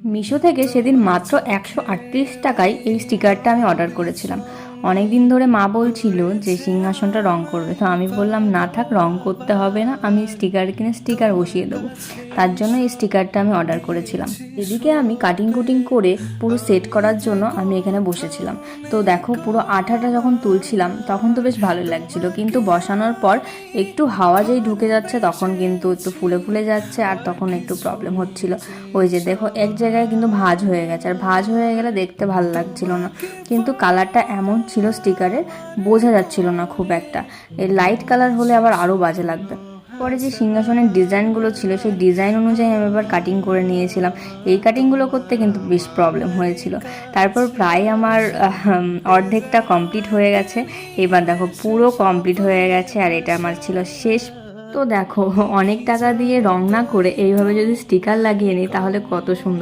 মিশো থেকে সেদিন মাত্র 138 টাকায় এই স্টিকারটা আমি অর্ডার করেছিলাম। অনেক দিন ধরে মা বলছিল যে সিংহাসনটা রং করবে, তো আমি বললাম না থাক, রং করতে হবে না, আমি স্টিকার কিনে স্টিকার বসিয়ে দেবো। তার জন্য এই স্টিকারটা আমি অর্ডার করেছিলাম। এদিকে আমি কাটিং কুটিং করে পুরো সেট করার জন্য আমি এখানে বসেছিলাম। তো দেখো, পুরো আঠাটা যখন তুলছিলাম তখন তো বেশ ভালো লাগছিল, কিন্তু বসানোর পর একটু হাওয়া যেই ঢুকে যাচ্ছে তখন কিন্তু একটু ফুলে ফুলে যাচ্ছে, আর তখন একটু প্রবলেম হচ্ছিল। ওই যে দেখো, এক জায়গায় কিন্তু ভাঁজ হয়ে গেছে, আর ভাঁজ হয়ে গেলে দেখতে ভালো লাগছিল না। কিন্তু কালারটা এমন ছিল স্টিকারের, বোঝা যাচ্ছিল না খুব একটা। এর লাইট কালার হলে আবার আরও বাজে লাগবে। পরে যে সিংহাসনের ডিজাইনগুলো ছিল সেই ডিজাইন অনুযায়ী আমি এবার কাটিং করে নিয়েছিলাম। এই কাটিংগুলো করতে কিন্তু বেশ প্রবলেম হয়েছিল। তারপর প্রায় আমার অর্ধেকটা কমপ্লিট হয়ে গেছে। এবার দেখো পুরো কমপ্লিট হয়ে গেছে, আর এটা আমার ছিল শেষ। তো দেখো, অনেক টাকা দিয়ে রং না করে এইভাবে যদি স্টিকার লাগিয়ে নিই তাহলে কত সুন্দর